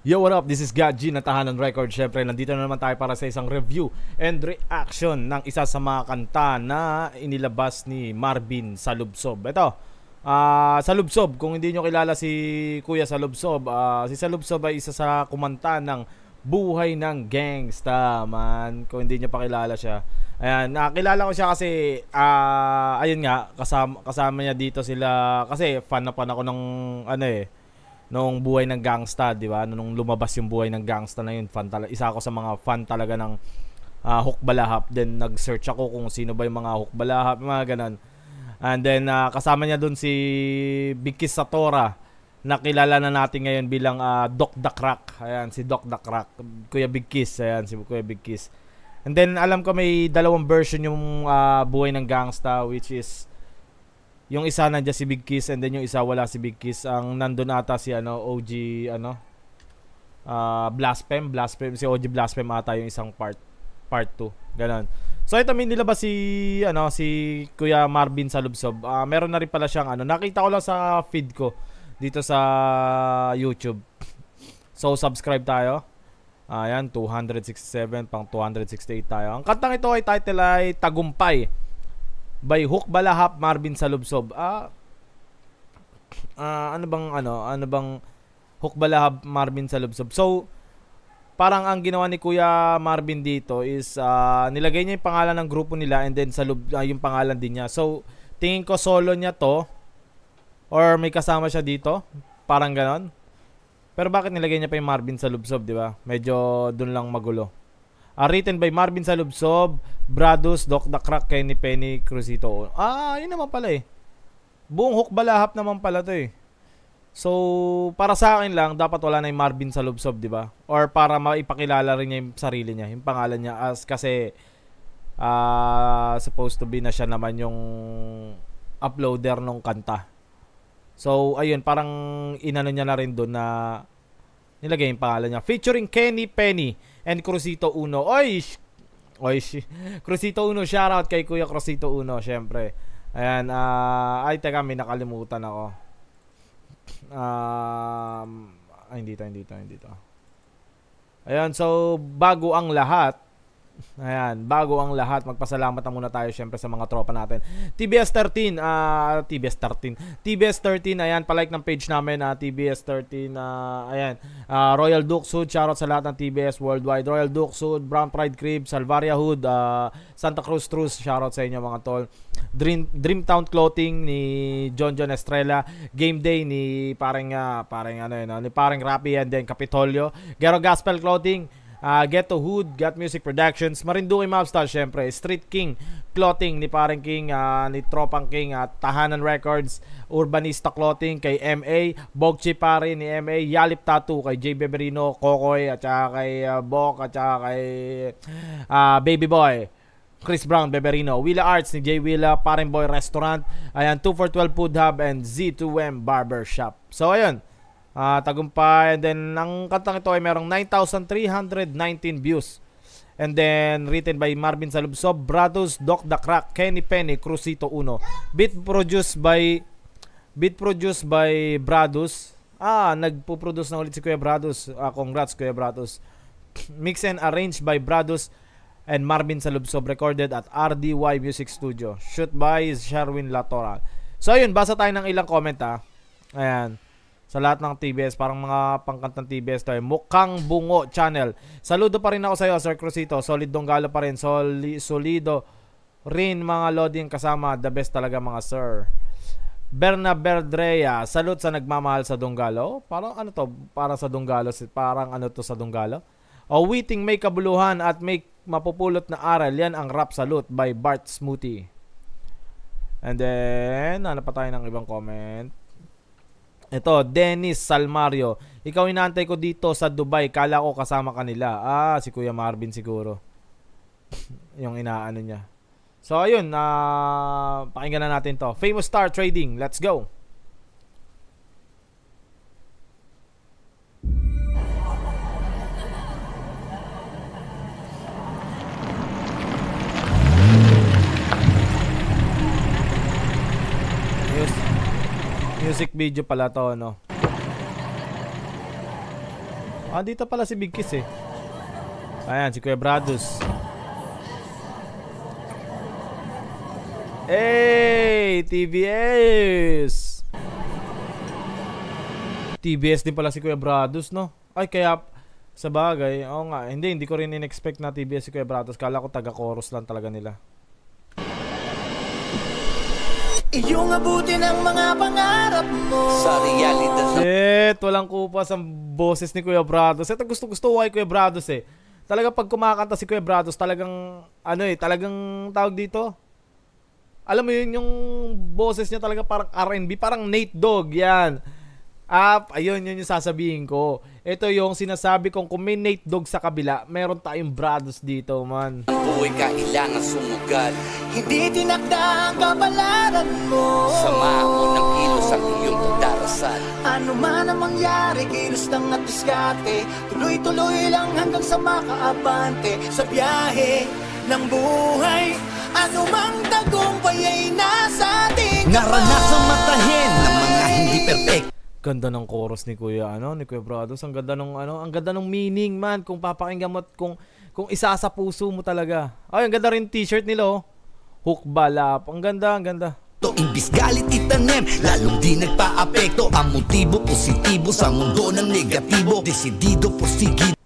Yo, what up? This is Gadji na Tahanan Record. Syempre, nandito na naman tayo para sa isang review and reaction ng isa sa mga kanta na inilabas ni Marvin Salubsob. Ito, Salubsob, kung hindi nyo kilala si Kuya Salubsob, si Salubsob ay isa sa kumanta ng Buhay ng Gangsta, man. Kung hindi nyo pa kilala siya. Ayan, nakilala ko siya kasi, ayun nga, kasama niya dito sila, kasi fan ako ng, nung Buhay ng Gangsta, di ba? Nung lumabas yung Buhay ng Gangsta na yun, isa ako sa mga fan talaga ng Hukbalahap. Then nag-search ako kung sino ba yung mga Hukbalahap, mga ganun. And then kasama niya dun si Bikis Satora, na kilala na natin ngayon bilang Doc the Crack. Ayan, si Doc the Crack, Kuya Bikis. Ayan, si Kuya Bikis. And then alam ko may dalawang version yung Buhay ng Gangsta, which is yung isa nandiyan si Big Kiss and then yung isa wala si Big Kiss. Ang nandun ata si OG Blaspheme, si OG Blaspheme ata yung isang part 2. Ganon. So ito may nilabas si Kuya Marvin Salubsob. Meron na rin pala siyang nakita ko lang sa feed ko dito sa YouTube. So subscribe tayo. Ayan, 267 pang 268 tayo. Ang kantang ito ay title ay Tagumpay by Hukbalahap Marvin Salubsob. Ano bang Hukbalahap Marvin Salubsob? So parang ang ginawa ni Kuya Marvin dito is nilagay niya yung pangalan ng grupo nila and then yung pangalan din niya. So tingin ko solo niya to or may kasama siya dito, parang ganon. Pero bakit nilagay niya pa yung Marvin Salubsob, di ba? Medyo dun lang magulo. Written by Marvin Salubsob, Bradus, Doc the Crack, Kenny Penny, Cruzito. Yun naman pala eh. Buong Hukbalahap naman pala to eh. So, para sa akin lang, dapat wala na yung Marvin Salubsob, di ba? Or para maipakilala rin niya yung sarili niya, yung pangalan niya. Kasi, supposed to be na siya naman yung uploader nung kanta. So, ayun, parang inano niya na rin doon na nilagay yung pangalan niya. Featuring Kenny Penny and Cruzito Uno. Cruzito Uno, shoutout kay Kuya Cruzito Uno, syempre. Ayan, teka, may nakalimutan ako. Hindi to. Ayan, so bago ang lahat, magpasalamat na muna tayo syempre sa mga tropa natin. TBS 13, ayan, palike ng page namin, TBS 13, ayan, Royal Duke Sud, shoutout sa lahat ng TBS worldwide. Royal Duke Sud, Brown Pride Crib, Salvaria Hood, Santa Cruz Truce, shoutout sa inyo mga tol. Dreamtown Clothing ni John Estrella, Game Day ni parang Rapi and then Capitolio, Gero Gospel Clothing, Get to Hood, Get Music Productions, Marinduque Mobstyle, syempre, Street King Clothing ni Parang King, ni Tropang King, Tahanan Records, Urbanista Clothing kay MA, Bogchi Pare ni MA, Yalip Tattoo kay J. Beberino, Kokoy, at saka kay Bok, at saka kay Baby Boy, Chris Brown, Beberino, Willa Arts ni J. Willa, Parang Boy Restaurant, ayan, 2 for 12 Food Hub, and Z2M Barbershop. So ayun, tagumpay. And then ang kantang ito ay merong 9,319 views. And then written by Marvin Salubsob, Bradus, Doc the Crack, Kenny Penny, Cruzito Uno. Beat produced by Bradus. Nagpo-produce na ulit si Kuya Bradus. Congrats Kuya Bradus. Mix and arranged by Bradus and Marvin Salubsob, recorded at RDY Music Studio. Shoot by Sherwin Latoral. So ayun, basa tayo ng ilang comment Ayan. Sa lahat ng TBS, parang mga pangkantang TBS tayo. Mukhang Bungo Channel. Saludo pa rin ako sa iyo, Sir Cruzito. Solid Donggalo pa rin. Solido rin mga loading kasama. The best talaga mga sir. Berna Berdrea, salute sa nagmamahal sa Donggalo. Parang para sa Donggalo. Parang sa Donggalo. Witting may kabuluhan at may mapupulot na aral. Yan ang rap salute by Bart Smoothie. And then, pa tayo ng ibang comment. Ito, Dennis Salmario. Ikaw inaantay ko dito sa Dubai. Kala ko kasama kanila. Si Kuya Marvin siguro. Yung inaano niya. So, ayun. Pakinggan na natin to. Famous Star Trading. Let's go. Music video pala to, no? Ah, dito pala si Big Kiss eh. Ayan, si Kuya Bradus. Hey, TBS! TBS din pala si Kuya Bradus, no? Ay, kaya sa bagay, oo nga, hindi ko rin in-expect na TBS si Kuya Bradus. Kala ko taga-chorus lang talaga nila. Iyong abutin ang mga pangarap mo sa realidad. Shit, walang kupas ang boses ni Kuya Bradus. Ito gusto ko kay Kuya Bradus eh. Talaga pag kumakanta si Kuya Bradus, talagang talagang tawag dito. Alam mo yun, yung boses niya talaga parang R&B, parang Nate Dogg, yan. Ayun, yun yung sasabihin ko. Ito yung sinasabi kong kung may Nate Dogg sa kabila, meron tayong Bradus dito, man. Buhay kailangan sumugal. Hindi tinakda ang kapalaran mo. Sama mo ng kilos ang iyong pagdarasal. Ano man ang mangyari, kilos lang at diskarte. Tuloy-tuloy lang hanggang sa makaabante. Sa biyahe ng buhay, ano mang tagumpay ay nasa ating kamay. Naranasang matahin ng mga hindi perfect. Ganda ng chorus ni Kuya Bradus. Ang ganda ng meaning, man, kung papakinggan mo at kung isa sa puso mo talaga. Ay, ang ganda rin t-shirt nila, oh. Hook balap. Ang ganda. Imbis galit itanim, lalong di nagpa-apekto. Ang motibo positibo sa mundo ng negatibo. Desidido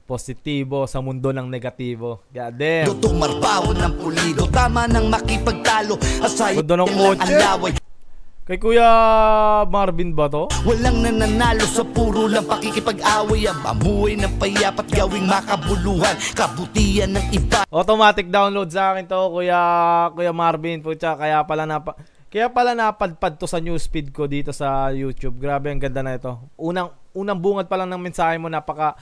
positibo sa mundo ng negatibo. God damn. Tumarbaho ng pulido, tama ng makipagtalo. Asay ganda ng kotse. Kay Kuya Marvin ba to? Walang nananalo sa puro lang pakikipag-away. Ang amuhay ng payapat gawing makabuluhan. Kabutihan ng iba. Automatic download sa akin to, Kuya Marvin. Pucha, kaya pala napadpad to sa newsfeed ko dito sa YouTube. Grabe, ang ganda na ito. Unang bungad pa lang ng mensahe mo, napaka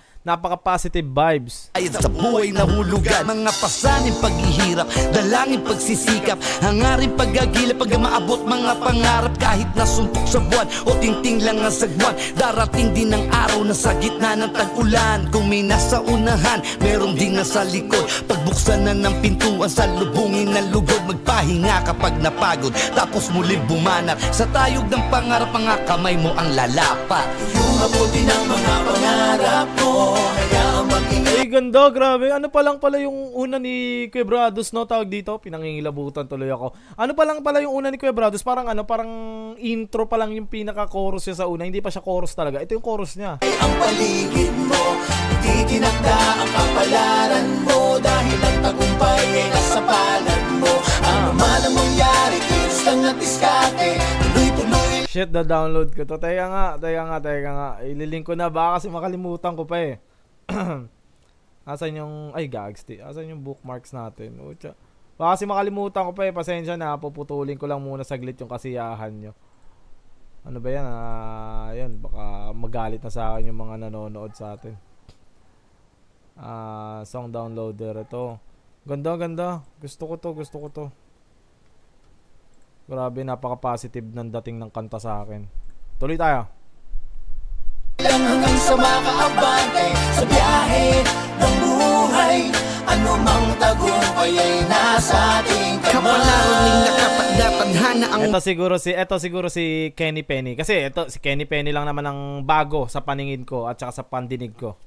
positive vibes. Ayun sa buhay na hulugan, mga pasanin paghihirap, dalangin pagsisikap, hangarin paggagila pag maabot mga pangarap. Kahit nasuntok sa buwan o tingting lang ang sagwan, darating din ang araw na sa gitna ng tag-ulan. Kung may nasa unahan, meron din nasa likod. Pagbuksan na ng pintuan, sa lubungin ng lugod, magpahinga kapag napagod, tapos muli bumanat. Sa tayog ng pangarap, mga kamay mo ang lalapat. Yung abutin ang mga pangarap mo. Ay, ganda, grabe. Ano pa lang pala yung una ni Kuya Bradus, no? Tawag dito, pinangingilabutan tuloy ako. Ano pa lang pala yung una ni Kuya Bradus, parang intro pa lang yung pinaka-chorus niya sa una. Hindi pa siya chorus talaga. Ito yung chorus niya. Ang paligid mo, hindi tinakda ang kapalaran mo. Dahil ang tagumpay ay nasa palad mo. Ano man ang mangyari, kilos lang at diskarte. Tuloy-tuloy. Shit, na-download ko to. Teka nga. Ililink ko na, baka kasi makalimutan ko pa eh. Asan yung, ay gags, asan yung bookmarks natin? Ucha. Baka kasi makalimutan ko pa eh, pasensya na, puputulin ko lang muna saglit yung kasiyahan nyo. Ano ba yan? Yan, baka magalit na sa akin yung mga nanonood sa atin. Song downloader, ito. Ganda. Gusto ko to. Grabe, napaka-positive ng dating ng kanta sa akin. Tuloy tayo. Lang hanggang sa makaabante sa biyahe ng buhay, ano mang tagumpay ay nasa ating kamay. Kapalaran nakapagdapadhana ang... Ito siguro si Kenny Penny. Kasi si Kenny Penny lang naman ang bago sa paningin ko at saka sa pandinig ko.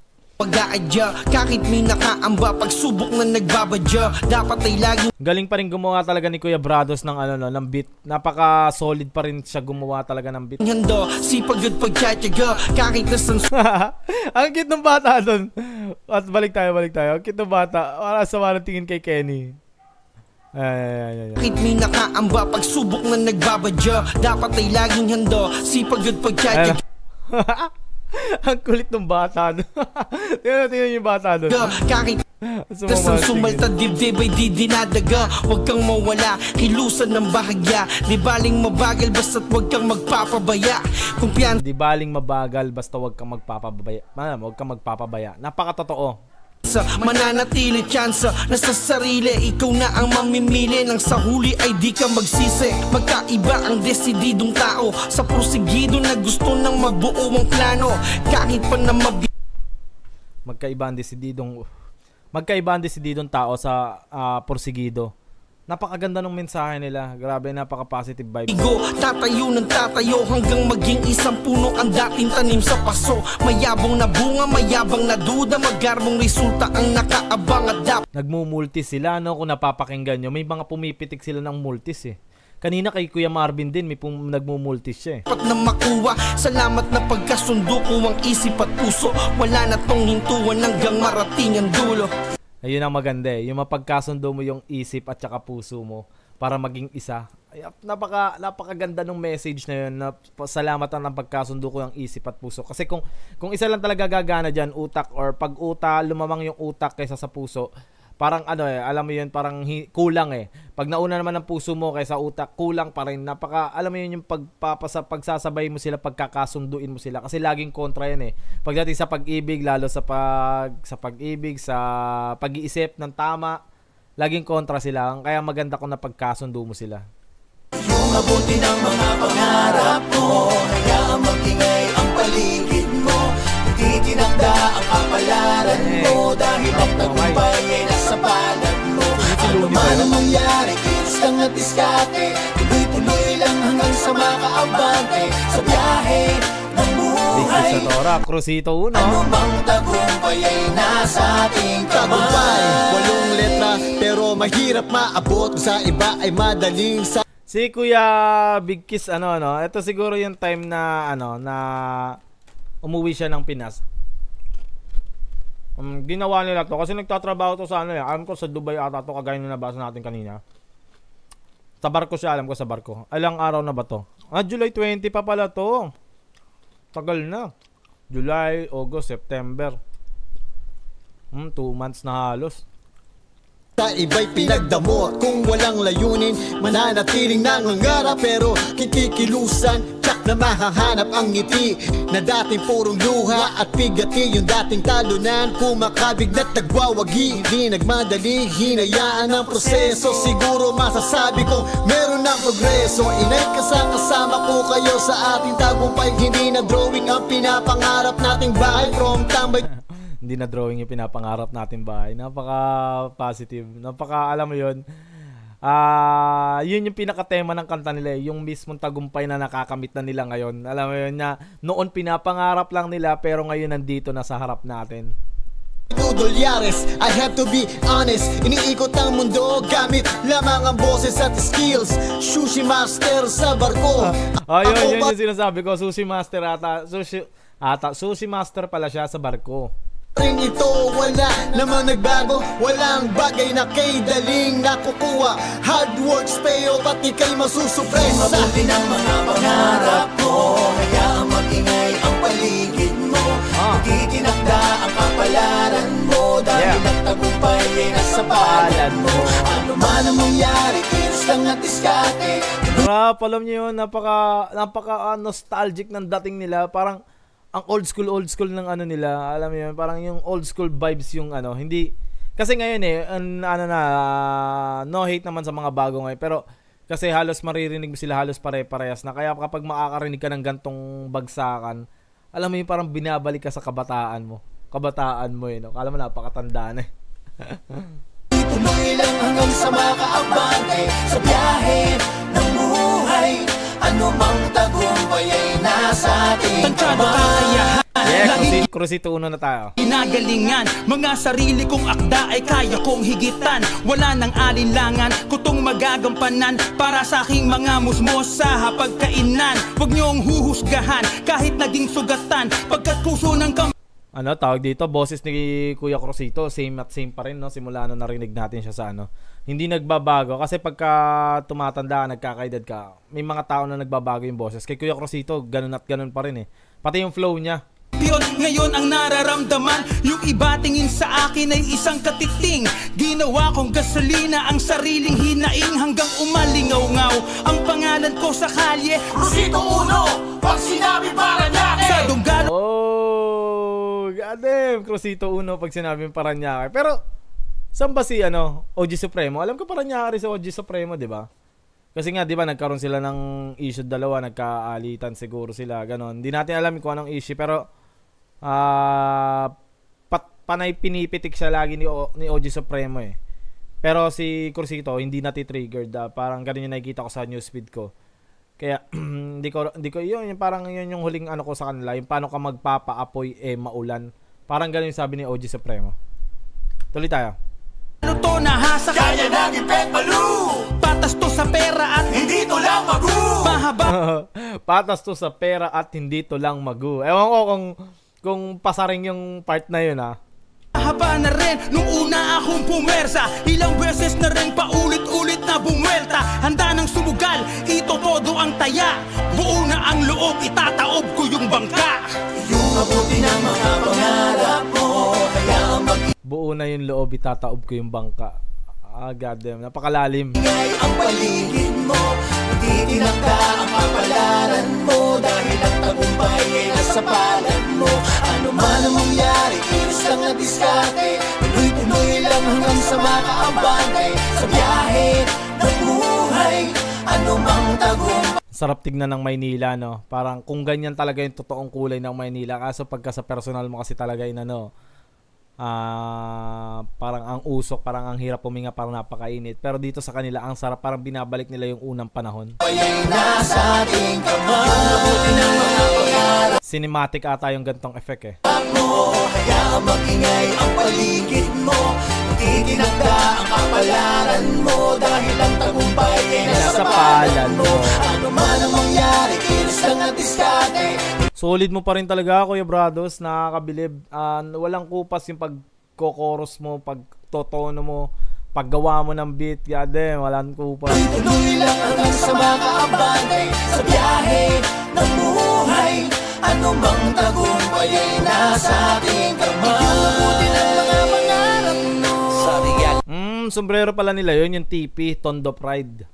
Pag-aadya, kahit may nakaamba, pagsubok na nagbabadya, dapat ay lagi. Galing pa rin gumawa talaga ni Kuya Bradus ng ng beat. Napaka-solid pa rin siya gumawa talaga ng beat. Handa, sipag at pagtsatsaga, kahit nasan. Ang cute ng bata doon. At balik tayo. Ang cute ng bata. Para sa mga tingin kay Kenny. Ay. Kahit may nakaamba, pagsubok na nagbabadya, dapat ay laging handa, sipag at pagtsatsaga. Ang kulit ng bata doon. Tingnan yung bata doon. Kahit tasang sumalta dibdib ay di dinadaga. Huwag kang mawala, kilusan ng bahagya. Di baling mabagal basta't huwag kang magpapabaya. Di baling mabagal basta huwag kang magpapabaya. Huwag kang magpapabaya. Napakatotoo. Mananatili tsansa na sa sarili, ikaw na ang mamimili. Nang sa huli ay di ka magsisi. Magkaiba ang desididong tao sa prosigido na gusto nang mabuo ang plano. Kahit pa na magkaiba ang desididong tao sa prosigido napakaganda ng mensahe nila. Grabe, napaka-positive vibe. Tatayo ng tatayo hanggang maging isang puno ang dating tanim sa paso. Mayabong na bunga, mayabang na duda, magarbong resulta ang nakaabang at dapat. Nagmumultis sila, no? Kung napapakinggan nyo, may mga pumipitik sila ng multis eh. Kanina kay Kuya Marvin din, may nagmumultis siya eh. Na makuha, salamat na pagkasundo ko ang isip at puso. Wala na tong hintuan hanggang marating ang dulo. Ayun ang maganda eh, yung mapagkasundo mo yung isip at saka puso mo para maging isa. Ay, napakaganda ng message na yun, na salamat ng pagkasundo ko yung isip at puso. Kasi kung isa lang talaga gagana dyan, utak, or pag lumamang yung utak kaysa sa puso, parang ano eh, alam mo yun, parang kulang eh. Pag nauna naman ang puso mo kaysa utak, kulang pa rin. Alam mo yun yung pagsasabay mo sila, pagkakasunduin mo sila. Kasi laging kontra yan eh. Pagdating sa pag-ibig, lalo sa pag-ibig, sa pag-iisip ng tama, laging kontra sila. Kaya maganda kung napagkasundo mo sila. Yung mabuti ng mga pangarap mo, hayaang magingay ang paligid mo. Titinakda ang kapalaran mo, dahil ang tagumpay ay nasa palad mo. Ano man ang mangyari, kilos lang at diskarte, tuloy-tuloy lang hanggang sa makaabante sa biyahe ng buhay. Sa Tora, Crucito uno. Ano mang tagumpay ay nasa ating kamay. 8 letra pero mahirap maabot, sa iba ay madaling sa. Si Kuya Big Kiss, ito siguro yung time na na umuwi siya ng Pinas. Ginawa nila to kasi nagtatrabaho to sa alam ko sa Dubai ata to, kagaya na nabasa natin kanina. Sa barko siya, alam ko sa barko. Ilang araw na ba to? July 20 pa pala to. Tagal na. July, August, September. 2 months na halos. Sa iba'y pinagdamo, kung walang layunin, mananatiling nangangarap, pero kikikilusan, tsak na mahahanap ang ngiti na dating purong luha at pigati. Yung dating talunan, kumakabig na't nagwawagi, di nagmadali, hinayaan ang proseso. Siguro masasabi ko meron ng progreso. Inay kasama ko kayo sa ating tagumpay. Hindi na drawing ang pinapangarap nating bahay from tambay. Hindi na drawing yung pinapangarap natin bahay. Napaka-positive. Alam mo yun. Yun yung pinaka-tema ng kanta nila. Yung mismong tagumpay na nakakamit na nila ngayon. Alam mo yun na noon pinapangarap lang nila, pero ngayon nandito na sa harap natin. Dolyares, I have to be honest. Iniikot ang mundo gamit lamang ang boses at skills. Sushi master sa barko. Yun yung sinasabi ko. Sushi master ata. Sushi master pala siya sa barko. Rin ito, wala namang nagbago. Walang bagay na kay daling nakukuha. Hard works pay off at ika'y masusupresa. Mabuti ng mga pangarap mo, hayaang magingay ang paligid mo. Titinakda ang kapalaran mo, dahil ang tagumpay ay nasa palad mo. Ano man ang mangyari, kilos lang at diskarte. Alam niyo yun, napaka nostalgic ng dating nila. Parang ang old school ng nila, alam mo yun, parang yung old school vibes yung hindi, kasi ngayon no hate naman sa mga bago ngayon, pero kasi halos maririnig mo sila halos pare-parehas na, kaya kapag makakarinig ka ng gantong bagsakan, alam mo yun, parang binabalik ka sa kabataan mo alam mo, napakatanda na Tuloy lang hanggang sa makaabante sa biyahe ng buhay. Ano mang tagumpay ay nasa ating kamay. Crucito uno na tayo. Inagalingan, mga sarili kong akda ay kaya kong higitan. Wala nang alinlangan, kutong magagampanan para sa aking mga musmos sa hapagkainan. Huwag niyong huhusgahan kahit naging sugatan, pagkat puso ng tawag dito, boses ni Kuya Crucito, same pa rin, no? Simula narinig natin siya sa hindi nagbabago, kasi pagka tumatanda, nagkakaedad ka, may mga tao na nagbabago yung boses. Kay Kuya Crucito, ganun at ganun pa rin eh. Pati yung flow niya. Ngayon ang nararamdaman, yung iba tingin sa akin ay isang katiting. Ginawa kong gasolina ang sariling hinaing, hanggang umalingaw-ngaw ang pangalan ko sa kalye. Crucito Uno, pag sinabi Paranaque. Sa Dunggalo. Goddamn, Crucito Uno pag sinabi Paranaque. Pero saan ba si OG Supremo? Alam ko Paranaque rin sa OG Supremo, di ba? Kasi nga, di ba, nagkaroon sila ng issue dalawa, nagkaalitan siguro sila, ganon. Hindi natin alam kung anong issue, pero panay pinipitik siya lagi ni OG Supremo eh. Pero si Crucito hindi nati-triggered. Parang ganun yung nakikita ko sa newsfeed ko. Kaya hindi ko yun parang yun yung huling ano ko sa kanila, yung paano ka magpapaapoy maulan. Parang ganun yung sabi ni OG Supremo. Tuloy tayo. Ano to nahasa Kaya naging pekmalu, patas to sa pera at hindi to lang magu. mahaba Patas to sa pera at hindi to lang magu. Ewan ko kung pasaring yung part na yun haba na rin nung una akong pumersa. Ilang beses na rin paulit-ulit na bumwelta. Handa ng sumugal, ito todo ang taya. Buo na ang loob, itataob ko yung bangka. Yung mabuti ng mga pangarap mo, kaya Buo na yung loob, itataob ko yung bangka. Goddamn, napakalalim. magingay ang paligid mo. Hindi tinakda ang kapalaran mo, dahil ang tagumpay ay nasa palad mo. Ano man ang mangyari, kilos lang na diskarte. Tuloy-tuloy lang hanggang sa makaabante. Sa biyahe ng buhay, ano mang tagumpay. Sarap tignan ng Maynila, no? Parang kung ganyan talaga yung totoong kulay ng Maynila. Kaso pagka sa personal mo kasi talaga yun, parang ang usok, parang ang hirap puminga, parang napakainit. Pero dito sa kanila, ang sarap, parang binabalik nila yung unang panahon. Ay nasa ating kamay. Yung mabuti ng mga pangarap Cinematic ata yung gantong effect mo, kaya magingay ang paligid mo. Hindi tinakda ang kapalaran mo, dahil ang tagumpay ay nasa palad mo. Ano man ang mangyari, kilos lang na diskarte. Solid mo pa rin talaga, Kuya Brados. Nakakabilib. Walang kupas yung pagkokoros mo, pagtotono mo, paggawa mo ng beat. Goddamn, walang kupas. Tuloy lang hanggang sa makaabante. Sa biyahe ng buhay, ano mang tagumpay ay nasa ating kamay. Yung mabuti ng mga pangarap mo. Sa real Sombrero pala nila yun, yung TP, Tondo Pride.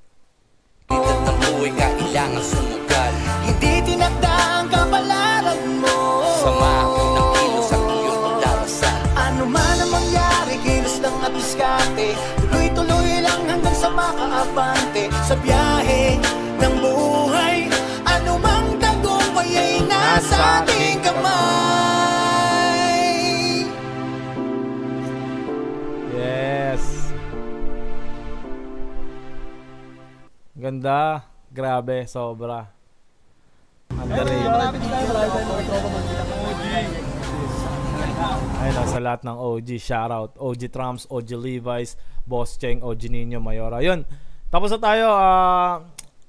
ng buhay, kailangan sumugal. Hindi tinakda ang kapalaran mo. Sama ng kilos at iyong pagdarasal. Ano man ang mangyari, kilos lang at diskarte. Tuloy-tuloy lang hanggang sa makaabante. Sa biyahe ng buhay, ano mang tagumpay ay nasa ating kamay. Yes. Ganda. Grabe, sobra. Underrated. Ayun, sa lahat ng OG, shoutout. OG Trumps, OG Levi's, Boss Cheng, OG Nino, Mayora. Yun. Tapos na tayo.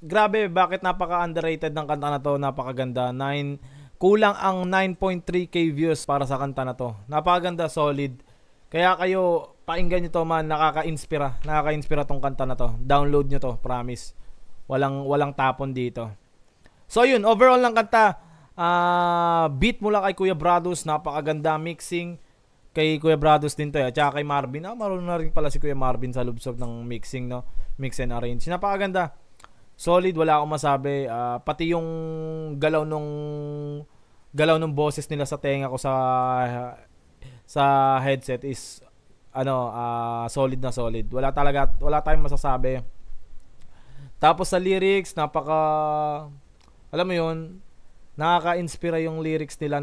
Grabe, bakit napaka-underrated ng kanta na to? Napakaganda. Kulang ang 9.3k views para sa kanta na to. Napakaganda, solid. Kaya kayo, painggan nyo to man, nakaka-inspira. Nakaka-inspira tong kanta na to. Download nyo to, promise. Walang tapon dito. So yun, overall ng kanta, beat mula kay Kuya Brados, napakaganda mixing. Kay Kuya Brados din to, at saka kay Marvin. Marunong na rin pala si Kuya Marvin sa lubsob ng mixing, no? Mix and arrange. Napakaganda. Solid, wala akong masabi. Pati yung galaw nung boses nila sa tenga ko sa headset is solid na solid. Wala tayong masasabi. Tapos sa lyrics, alam mo yun, nakaka-inspira yung lyrics nila,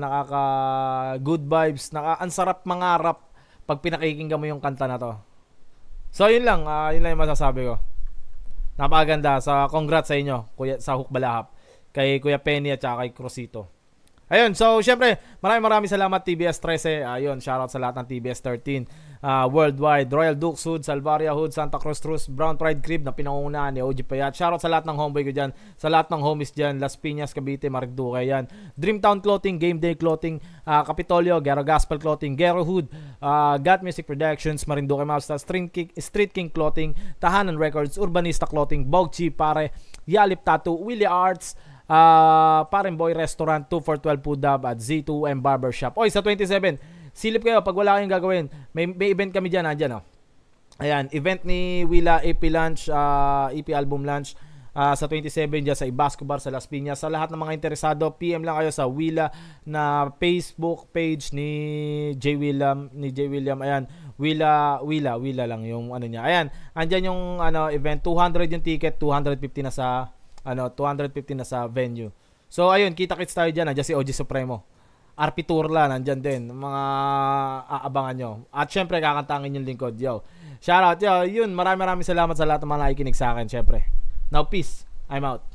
good vibes, ang sarap mangarap pag pinakikinggan mo yung kanta na to. So yun lang yung masasabi ko. Napakaganda. Congrats sa inyo, Kuya, sa Hukbalahap, kay Kuya Penny at saka kay Crucito. Ayun, so syempre, maraming salamat TBS 13. Ayun, shoutout sa lahat ng TBS 13. Worldwide, Royal Dukes Hood, Salvaria Hood, Santa Cruz Trus, Brown Pride Crib na pinangungunahan ni OG Payat. Shoutout sa lahat ng homeboy ko dyan, sa lahat ng homies dyan, Las Piñas, Cavite, Marinduque, yan. Dreamtown Clothing, Game Day Clothing, Capitolio, Gero Gospel Clothing, Gero Hood, Got Music Productions, Marinduque Mapsta, Street King Clothing, Tahanan Records, Urbanista Clothing, Bogchi, Pare, Yalip Tattoo, Willie Arts, Parang Boy Restaurant, 2 for 12 Food Hub at Z2M Barbershop. Oy, sa 27, silip kayo pag wala kayong gagawin. May event kami dyan, andyan. Ayan, event ni Willa EP Lunch, EP Album Lunch sa 27 dyan sa Ibasco Bar sa Las Piñas. Sa lahat ng mga interesado, PM lang kayo sa Willa na Facebook page ni J. William. Ayan, Willa lang yung niya. Ayan, andyan yung event, 200 yung ticket, 250 na sa venue. So ayun, kita-kits tayo dyan. Andiyan si OG Supremo. RP Turla, nandyan din. Mga aabangan nyo. At syempre, kakantangin yung lingkod. Yo. Shoutout, yo. Yun, maraming salamat sa lahat ng mga nakikinig sa akin, syempre. Now, peace. I'm out.